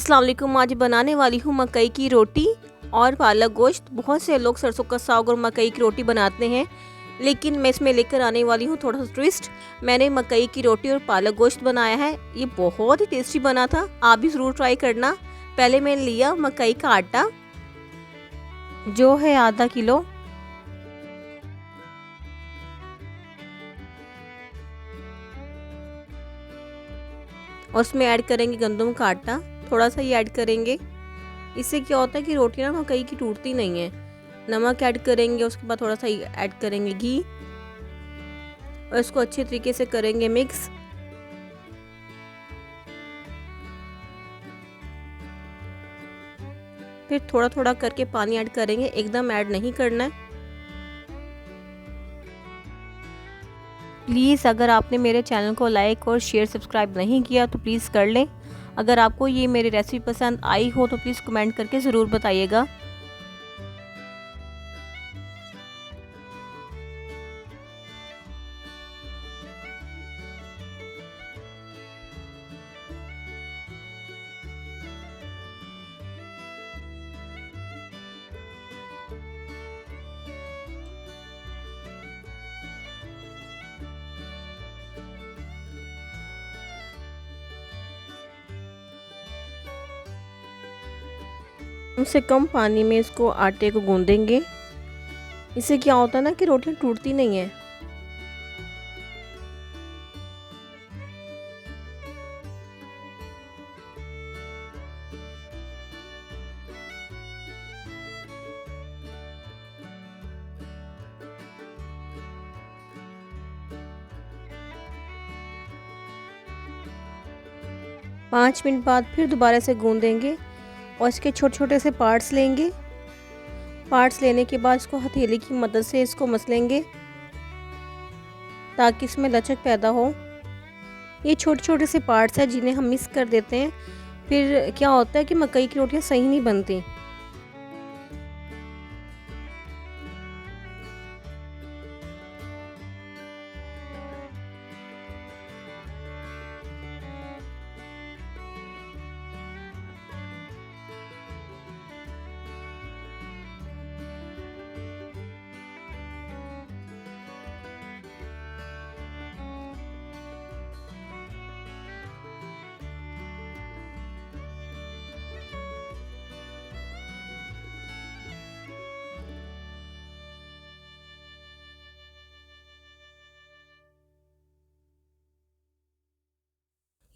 अस्सलाम वालेकुम। आज बनाने वाली हूँ मकई की रोटी और पालक गोश्त। बहुत से लोग सरसों का साग और मकई की रोटी बनाते हैं, लेकिन मैं इसमें लेकर आने वाली हूँ थोड़ा सा ट्विस्ट। मैंने मकई की रोटी और पालक गोश्त बनाया है। ये बहुत ही टेस्टी बना था, आप भी ज़रूर ट्राई करना। पहले मैंने लिया मकई का आटा, जो है आधा किलो। और उसमें ऐड करेंगे गंदम का आटा, थोड़ा सा ही ऐड करेंगे। इससे क्या होता है कि रोटियां मकई की टूटती नहीं है। नमक ऐड करेंगे, उसके बाद थोड़ा सा ऐड करेंगे घी और इसको अच्छे तरीके से करेंगे मिक्स। फिर थोड़ा थोड़ा करके पानी ऐड करेंगे, एकदम ऐड नहीं करना है। प्लीज़ अगर आपने मेरे चैनल को लाइक और शेयर सब्सक्राइब नहीं किया तो प्लीज़ कर लें। अगर आपको ये मेरी रेसिपी पसंद आई हो तो प्लीज़ कमेंट करके ज़रूर बताइएगा। कम से कम पानी में इसको आटे को गूंदेंगे। इससे क्या होता है ना कि रोटियां टूटती नहीं है। पाँच मिनट बाद फिर दोबारा से गूंदेंगे और इसके छोटे छोटे से पार्ट्स लेंगे। पार्ट्स लेने के बाद इसको हथेली की मदद से इसको मसलेंगे ताकि इसमें लचक पैदा हो। ये छोटे छोटे से पार्ट्स हैं जिन्हें हम मिक्स कर देते हैं। फिर क्या होता है कि मकई की रोटियां सही नहीं बनती।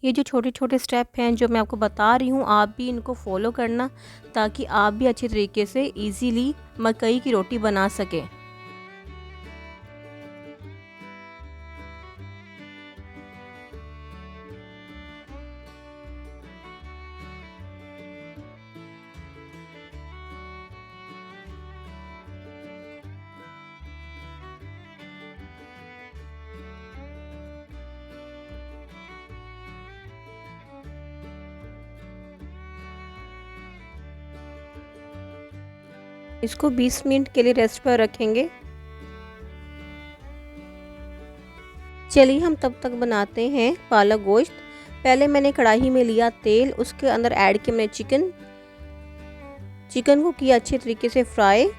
ये जो छोटे छोटे स्टेप हैं जो मैं आपको बता रही हूँ, आप भी इनको फॉलो करना ताकि आप भी अच्छे तरीके से इजीली मकई की रोटी बना सकें। इसको 20 मिनट के लिए रेस्ट पर रखेंगे। चलिए हम तब तक बनाते हैं पालक गोश्त। पहले मैंने कढ़ाई में लिया तेल, उसके अंदर ऐड किया मैंने चिकन को किया अच्छे तरीके से फ्राई।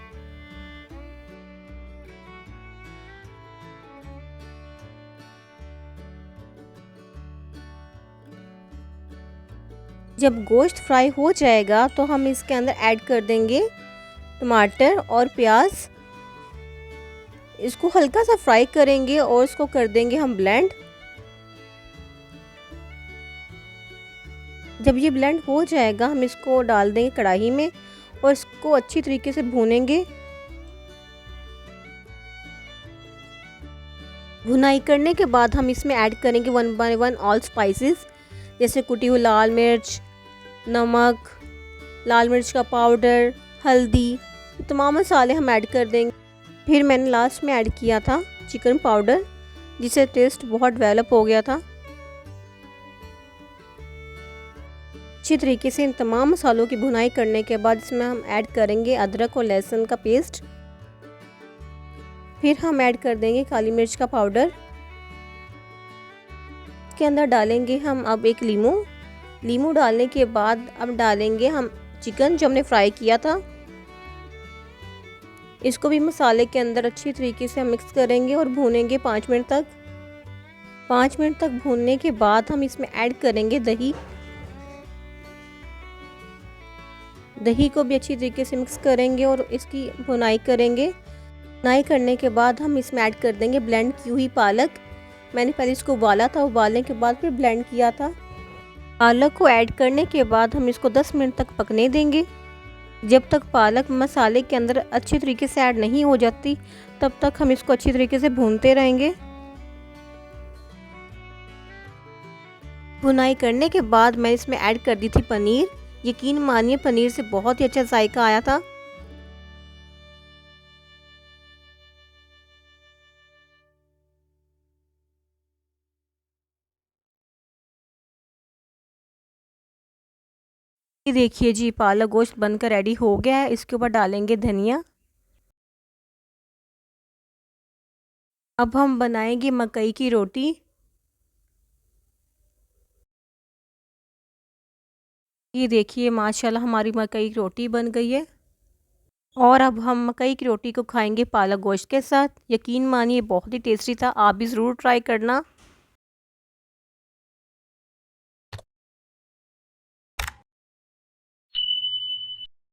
जब गोश्त फ्राई हो जाएगा तो हम इसके अंदर ऐड कर देंगे टमाटर और प्याज। इसको हल्का सा फ्राई करेंगे और इसको कर देंगे हम ब्लेंड। जब ये ब्लेंड हो जाएगा हम इसको डाल देंगे कढ़ाई में और इसको अच्छी तरीके से भूनेंगे। भुनाई करने के बाद हम इसमें ऐड करेंगे 1 बाय 1 ऑल स्पाइसेस, जैसे कुटी हुई लाल मिर्च, नमक, लाल मिर्च का पाउडर, हल्दी, तमाम मसाले हम ऐड कर देंगे। फिर मैंने लास्ट में ऐड किया था चिकन पाउडर, जिससे टेस्ट बहुत डेवलप हो गया था। अच्छी तरीके से इन तमाम मसालों की भुनाई करने के बाद इसमें हम ऐड करेंगे अदरक और लहसुन का पेस्ट। फिर हम ऐड कर देंगे काली मिर्च का पाउडर। इसके अंदर डालेंगे हम अब एक लीमू नींबू डालने के बाद अब डालेंगे हम चिकन जो हमने फ्राई किया था। इसको भी मसाले के अंदर अच्छी तरीके से हम मिक्स करेंगे और भूनेंगे 5 मिनट तक। 5 मिनट तक भूनने के बाद हम इसमें ऐड करेंगे दही। दही को भी अच्छी तरीके से मिक्स करेंगे और इसकी भुनाई करेंगे। भुनाई करने के बाद हम इसमें ऐड कर देंगे ब्लेंड की हुई पालक। मैंने पहले इसको उबाला था, उबालने के बाद फिर ब्लेंड किया था। पालक को ऐड करने के बाद हम इसको 10 मिनट तक पकने देंगे। जब तक पालक मसाले के अंदर अच्छी तरीके से ऐड नहीं हो जाती तब तक हम इसको अच्छी तरीके से भूनते रहेंगे। भुनाई करने के बाद मैं इसमें ऐड कर दी थी पनीर। यकीन मानिए पनीर से बहुत ही अच्छा जायका आया था। ये देखिए जी, पालक गोश्त बनकर रेडी हो गया है। इसके ऊपर डालेंगे धनिया। अब हम बनाएंगे मकई की रोटी। ये देखिए माशाल्लाह हमारी मकई की रोटी बन गई है। और अब हम मकई की रोटी को खाएंगे पालक गोश्त के साथ। यकीन मानिए बहुत ही टेस्टी था, आप भी ज़रूर ट्राई करना।